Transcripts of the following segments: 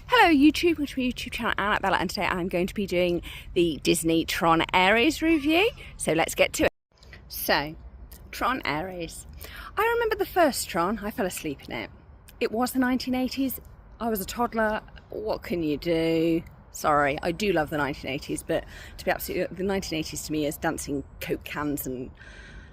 Hello YouTube, welcome to my YouTube channel, Anna Bella, and today I'm going to be doing the Disney Tron Ares review. So let's get to it. So, Tron Ares. I remember the first Tron, I fell asleep in it. It was the 1980s, I was a toddler, what can you do? Sorry, I do love the 1980s, but to be absolutely, the 1980s to me is dancing Coke cans and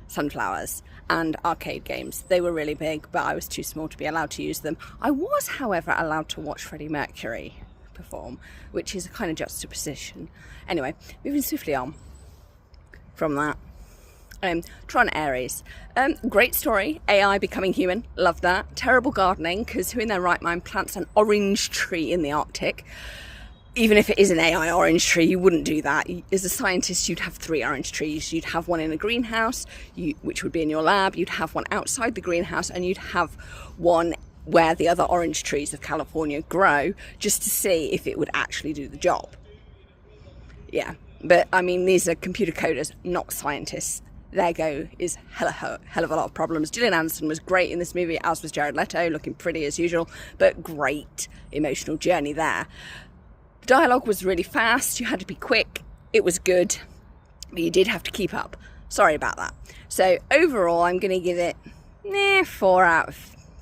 sunflowers and arcade games. They were really big, but I was too small to be allowed to use them. I was, however, allowed to watch Freddie Mercury perform, which is a kind of juxtaposition. Anyway, moving swiftly on from that. Tron Ares. Great story, AI becoming human, love that. Terrible gardening, because who in their right mind plants an orange tree in the Arctic? Even if it is an AI orange tree, you wouldn't do that. As a scientist, you'd have 3 orange trees. You'd have one in a greenhouse, which would be in your lab. You'd have one outside the greenhouse, and you'd have one where the other orange trees of California grow, just to see if it would actually do the job. Yeah, but I mean, these are computer coders, not scientists. There go is hell of a lot of problems. Gillian Anderson was great in this movie, as was Jared Leto, looking pretty as usual, but great emotional journey there. Dialogue was really fast, you had to be quick, it was good, but you did have to keep up. Sorry about that. So overall, I'm going to give it 4 out of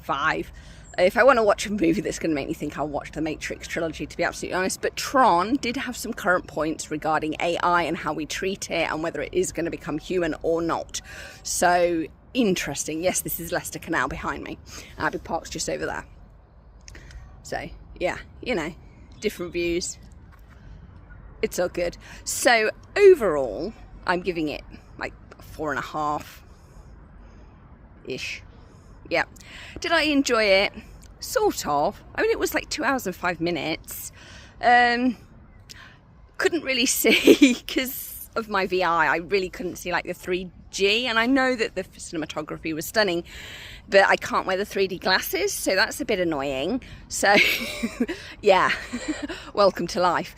5. If I want to watch a movie that's going to make me think, I'll watch the Matrix trilogy, to be absolutely honest. But Tron did have some current points regarding AI and how we treat it and whether it is going to become human or not. So interesting. Yes, this is Leicester Canal behind me. Abbey Park's just over there. So yeah, you know, different views, it's all good. So overall, I'm giving it like 4.5 ish. Yeah. Did I enjoy it? Sort of. I mean, it was like 2 hours and 5 minutes. Couldn't really see because of my VI. I really couldn't see like the 3G, and I know that the cinematography was stunning, but I can't wear the 3D glasses, so that's a bit annoying. So yeah, welcome to life.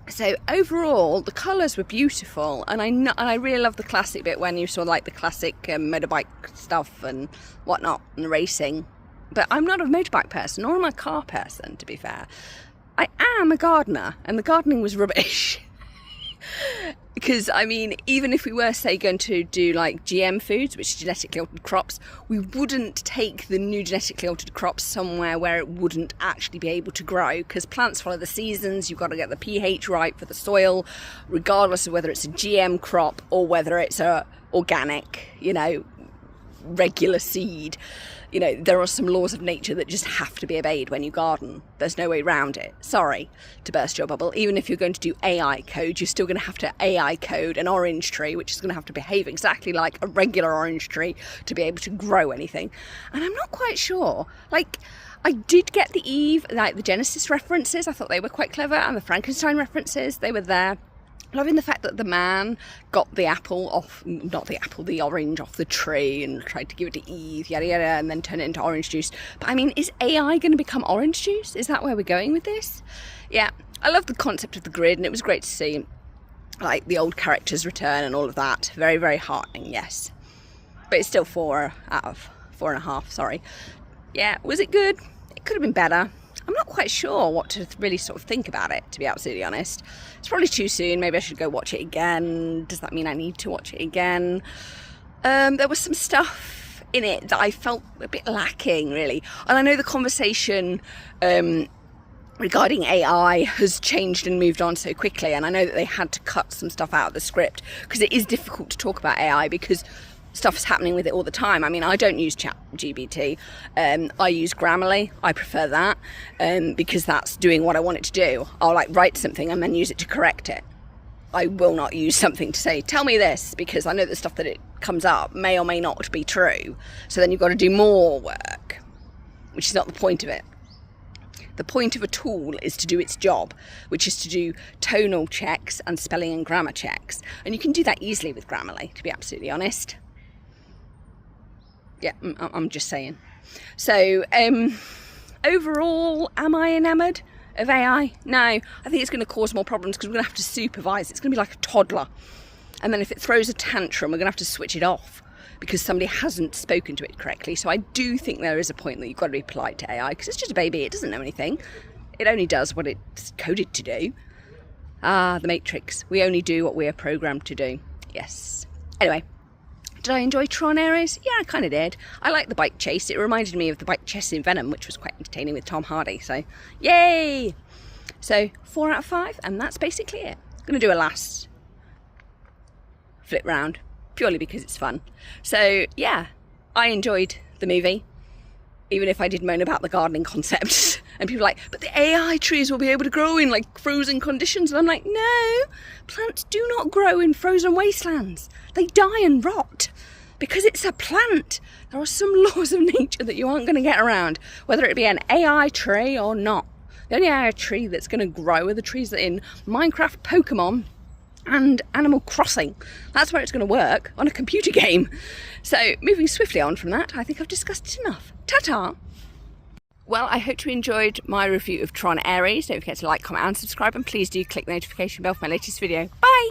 So overall, the colours were beautiful, and I really love the classic bit when you saw like the classic motorbike stuff and whatnot and racing. But I'm not a motorbike person, nor am I a car person, to be fair. I am a gardener, and the gardening was rubbish. Because, I mean, even if we were, say, going to do like GM foods, which is genetically altered crops, we wouldn't take the new genetically altered crops somewhere where it wouldn't actually be able to grow, because plants follow the seasons. You've got to get the pH right for the soil, regardless of whether it's a GM crop or whether it's a organic, you know, regular seed. You know, there are some laws of nature that just have to be obeyed when you garden. There's no way around it. Sorry to burst your bubble. Even if you're going to do AI code, you're still going to have to AI code an orange tree, which is going to have to behave exactly like a regular orange tree to be able to grow anything. And I'm not quite sure. Like, I did get the Eve, like the Genesis references. I thought they were quite clever. And the Frankenstein references, they were there. Loving the fact that the man got the apple off, not the apple, the orange off the tree and tried to give it to Eve, yada yada, and then turn it into orange juice. But I mean, is AI going to become orange juice? Is that where we're going with this? Yeah, I love the concept of the grid, and it was great to see like the old characters return and all of that. Very, very heartening, yes. But it's still 4 out of 4.5, sorry. Yeah, was it good? It could have been better. I'm not quite sure what to really sort of think about it, to be absolutely honest. It's probably too soon. Maybe I should go watch it again. Does that mean I need to watch it again? There was some stuff in it that I felt a bit lacking, really. And I know the conversation regarding AI has changed and moved on so quickly. And I know that they had to cut some stuff out of the script because it is difficult to talk about AI because stuff's happening with it all the time. I mean, I don't use ChatGPT. I use Grammarly. I prefer that because that's doing what I want it to do. I'll like write something and then use it to correct it. I will not use something to say, tell me this, because I know the stuff that it comes up may or may not be true. So then you've got to do more work, which is not the point of it. The point of a tool is to do its job, which is to do tonal checks and spelling and grammar checks. And you can do that easily with Grammarly, to be absolutely honest. Yeah, I'm just saying. So, overall, am I enamoured of AI? No, I think it's going to cause more problems because we're going to have to supervise. It's going to be like a toddler. And then if it throws a tantrum, we're going to have to switch it off because somebody hasn't spoken to it correctly. So I do think there is a point that you've got to be polite to AI because it's just a baby. It doesn't know anything. It only does what it's coded to do. Ah, the Matrix. We only do what we are programmed to do. Yes. Anyway, did I enjoy tronares? Yeah, I kind of did. I liked the bike chase. It reminded me of the bike chase in Venom, which was quite entertaining with Tom Hardy. So, yay! So, 4 out of 5, and that's basically it. I'm going to do a last flip round, purely because it's fun. So, yeah, I enjoyed the movie, even if I did moan about the gardening concept. And people are like, but the AI trees will be able to grow in like frozen conditions. And I'm like, no, plants do not grow in frozen wastelands. They die and rot because it's a plant. There are some laws of nature that you aren't going to get around, whether it be an AI tree or not. The only AI tree that's going to grow are the trees that are in Minecraft, Pokemon and Animal Crossing. That's where it's going to work, on a computer game. So moving swiftly on from that, I think I've discussed it enough. Ta-ta! Well, I hope you enjoyed my review of Tron Ares. Don't forget to like, comment and subscribe, and please do click the notification bell for my latest video. Bye!